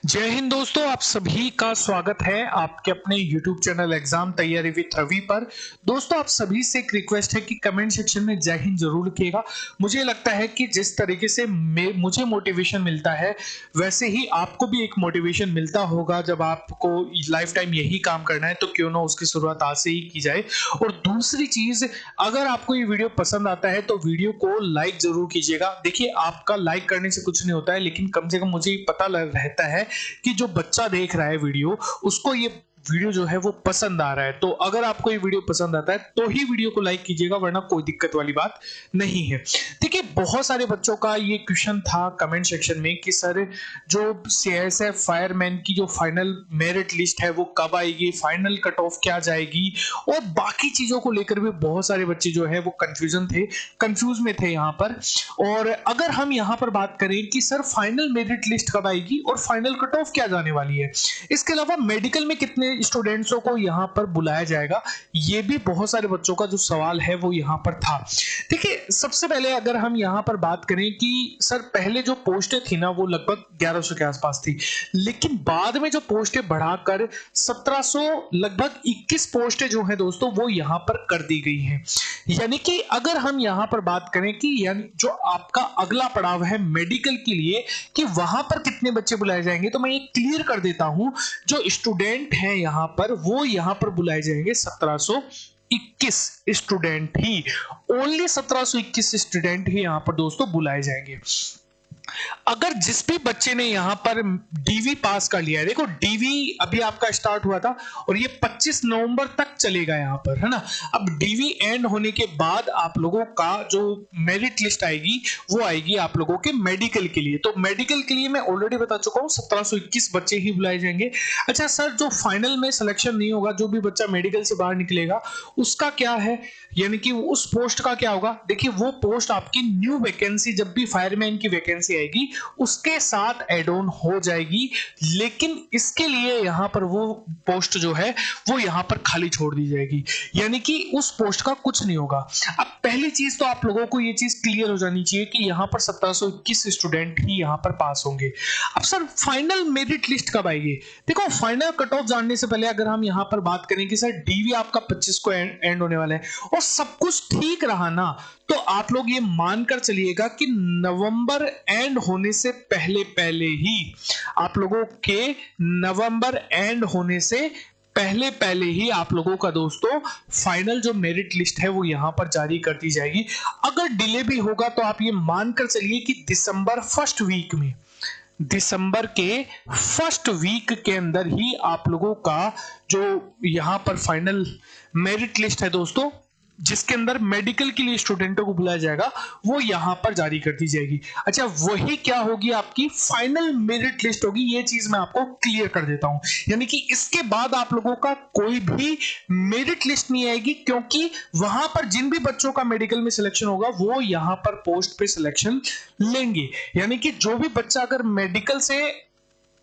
जय हिंद दोस्तों, आप सभी का स्वागत है आपके अपने YouTube चैनल एग्जाम तैयारी विद रवि पर। दोस्तों, आप सभी से एक रिक्वेस्ट है कि कमेंट सेक्शन में जय हिंद जरूर लिखिएगा। मुझे लगता है कि जिस तरीके से मुझे मोटिवेशन मिलता है वैसे ही आपको भी एक मोटिवेशन मिलता होगा। जब आपको लाइफ टाइम यही काम करना है तो क्यों ना उसकी शुरुआत आज से ही की जाए। और दूसरी चीज, अगर आपको ये वीडियो पसंद आता है तो वीडियो को लाइक जरूर कीजिएगा। देखिए, आपका लाइक करने से कुछ नहीं होता है, लेकिन कम से कम मुझे पता रहता है कि जो बच्चा देख रहा है वीडियो, उसको ये वीडियो जो है वो पसंद आ रहा है। तो अगर आपको ये वीडियो पसंद आता है तो ही वीडियो को लाइक कीजिएगा, वरना कोई दिक्कत वाली बात नहीं है। देखिए, बहुत सारे बच्चों का ये क्वेश्चन था कमेंट सेक्शन में कि सर, जो सीआईएसएफ फायरमैन की जो फाइनल मेरिट लिस्ट है वो कब आएगी, फाइनल कट ऑफ क्या जाएगी, और बाकी चीजों को लेकर भी बहुत सारे बच्चे जो है वो कंफ्यूज में थे यहाँ पर। और अगर हम यहाँ पर बात करें कि सर फाइनल मेरिट लिस्ट कब आएगी और फाइनल कट ऑफ क्या जाने वाली है, इसके अलावा मेडिकल में कितने स्टूडेंट्सों को यहाँ पर बुलाया जाएगा, ये भी बहुत सारे बच्चों का जो सवाल है वो यहाँ पर था। देखिए, सबसे पहले अगर हम यहाँ पर बात करें कि सर पहले जो पोस्टें थी ना वो लगभग 1100 के आसपास थी, लेकिन बाद में जो पोस्टें बढ़ाकर 1700 लगभग 21 पोस्टें जो है दोस्तों वो यहाँ पर कर दी गई हैं। यानी कि अगर हम यहाँ पर बात करें कि यानी जो आपका अगला पड़ाव है मेडिकल के लिए कि वहां पर कितने बच्चे बुलाए जाएंगे, तो मैं ये क्लियर कर देता हूं। जो स्टूडेंट हैं यहाँ पर वो यहाँ पर बुलाए जाएंगे 1721 स्टूडेंट ही, ओनली 1721 स्टूडेंट ही यहाँ पर दोस्तों बुलाए जाएंगे। अगर जिस भी बच्चे ने यहाँ पर डीवी पास कर लिया है, देखो डीवी अभी आपका स्टार्ट हुआ था और ये 25 नवंबर तक चलेगा यहाँ पर, है ना। अब डीवी एंड होने के बाद आप लोगों का जो मेरिट लिस्ट आएगी वो आएगी आप लोगों के मेडिकल के लिए। तो मेडिकल के लिए मैं ऑलरेडी बता चुका हूँ 1721 बच्चे ही बुलाए जाएंगे। अच्छा सर, जो फाइनल में सिलेक्शन नहीं होगा, जो भी बच्चा मेडिकल से बाहर निकलेगा उसका क्या है, यानी कि उस पोस्ट का क्या होगा। देखिए, वो पोस्ट आपकी न्यू वैकेंसी, जब भी फायरमैन की वैकेंसी आएगी उसके साथ एड ऑन हो जाएगी, लेकिन इसके लिए यहां पर वो पोस्ट जो है वो यहां पर खाली छोड़ दी जाएगी, यानी कि उस पोस्ट का कुछ नहीं होगा। अब पहली चीज तो आप लोगों को ये चीज क्लियर हो जानी चाहिए कि यहां पर 1721 स्टूडेंट ही यहां पर पास होंगे। अब सर फाइनल मेरिट लिस्ट कब आएगी, देखो फाइनल कट ऑफ जानने से पहले अगर हम यहां पर बात करें कि सर डीवी आपका 25 को एंड होने वाला है और सब कुछ ठीक रहा ना, तो आप लोग ये मानकर चलिएगा कि नवंबर एंड होने से पहले ही आप लोगों के नवंबर एंड होने से पहले ही आप लोगों का दोस्तों फाइनल जो मेरिट लिस्ट है वो यहां पर जारी कर दी जाएगी। अगर डिले भी होगा तो आप ये मानकर चलिए कि दिसंबर के फर्स्ट वीक के अंदर ही आप लोगों का जो यहां पर फाइनल मेरिट लिस्ट है दोस्तों, जिसके अंदर मेडिकल के लिए स्टूडेंटों को बुलाया जाएगा, वो यहां पर जारी कर दी जाएगी। अच्छा, वही क्या होगी, आपकी फाइनल मेरिट लिस्ट होगी। ये चीज मैं आपको क्लियर कर देता हूं, यानी कि इसके बाद आप लोगों का कोई भी मेरिट लिस्ट नहीं आएगी, क्योंकि वहां पर जिन भी बच्चों का मेडिकल में सिलेक्शन होगा वो यहां पर पोस्ट पे सिलेक्शन लेंगे। यानी कि जो भी बच्चा अगर मेडिकल से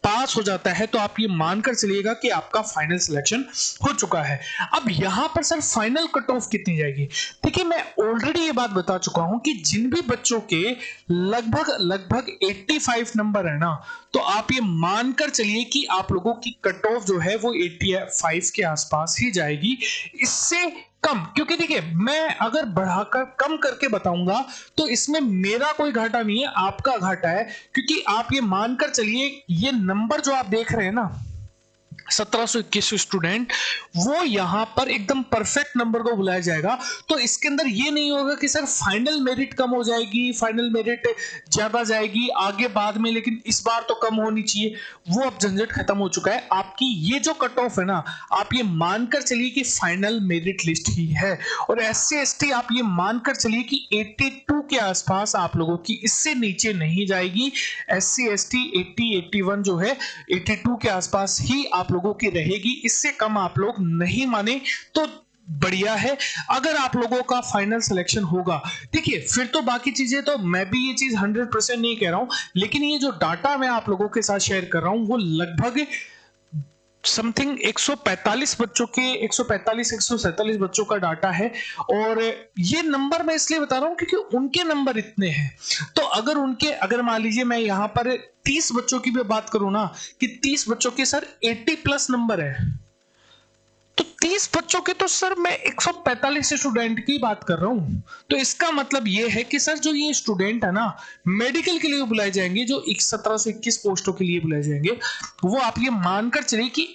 पास हो जाता है तो आप ये मानकर चलिएगा कि आपका फाइनल सिलेक्शन हो चुका है। अब यहां पर सर फाइनल कट ऑफ कितनी जाएगी, देखिए मैं ऑलरेडी ये बात बता चुका हूं कि जिन भी बच्चों के लगभग 85 नंबर है ना, तो आप ये मानकर चलिए कि आप लोगों की कट ऑफ जो है वो 85 के आसपास ही जाएगी, इससे कम। क्योंकि देखिए, मैं अगर बढ़ाकर कम करके बताऊंगा तो इसमें मेरा कोई घाटा नहीं है, आपका घाटा है। क्योंकि आप ये मानकर चलिए, ये नंबर जो आप देख रहे हैं ना 1721 स्टूडेंट, वो यहां पर एकदम परफेक्ट नंबर को बुलाया जाएगा। तो इसके अंदर ये नहीं होगा कि सर फाइनल मेरिट कम हो जाएगी, फाइनल मेरिट ज्यादा जाएगी आगे बाद में, लेकिन इस बार तो कम होनी चाहिए, वो अब झंझट खत्म हो चुका है। आपकी ये जो कट ऑफ है ना, आप ये मानकर चलिए कि फाइनल मेरिट लिस्ट ही है। और SC ST आप ये मानकर चलिए कि 82 के आसपास आप लोगों की, इससे नीचे नहीं जाएगी। SC ST 80 81 जो है 82 के आसपास ही आप लोगों की रहेगी, इससे कम आप लोग नहीं माने तो बढ़िया है। अगर आप लोगों का फाइनल सिलेक्शन होगा, देखिए फिर तो बाकी चीजें, तो मैं भी ये चीज 100% नहीं कह रहा हूं, लेकिन ये जो डाटा मैं आप लोगों के साथ शेयर कर रहा हूं वो लगभग समथिंग 145 बच्चों के 145 147 बच्चों का डाटा है। और ये नंबर मैं इसलिए बता रहा हूं क्योंकि उनके नंबर इतने हैं। तो अगर मान लीजिए मैं यहां पर 30 बच्चों की भी बात करूं ना कि 30 बच्चों के सर 80 प्लस नंबर है, तो 30 बच्चों के तो सर मैं 145 स्टूडेंट की बात कर रहा हूं। तो इसका मतलब ये है कि सर जो ये स्टूडेंट है ना मेडिकल के लिए बुलाए जाएंगे, जो 17 से 21 पोस्टों के लिए बुलाए जाएंगे, वो आप ये मानकर चलिए कि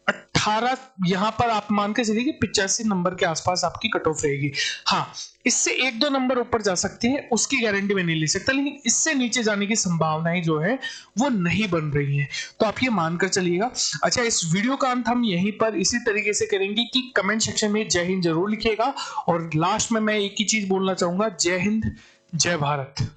18, यहां पर आप मान के चलिए कि 85 नंबर के आसपास आपकी कट ऑफ रहेगी। हाँ, इससे 1-2 नंबर ऊपर जा सकती है, उसकी गारंटी मैं नहीं ले सकता, लेकिन इससे नीचे जाने की संभावनाएं जो है वो नहीं बन रही हैं। तो आप ये मानकर चलिएगा। अच्छा, इस वीडियो का अंत हम यहीं पर इसी तरीके से करेंगे कि कमेंट सेक्शन में जय हिंद जरूर लिखिएगा, और लास्ट में मैं एक ही चीज बोलना चाहूंगा, जय हिंद, जय भारत।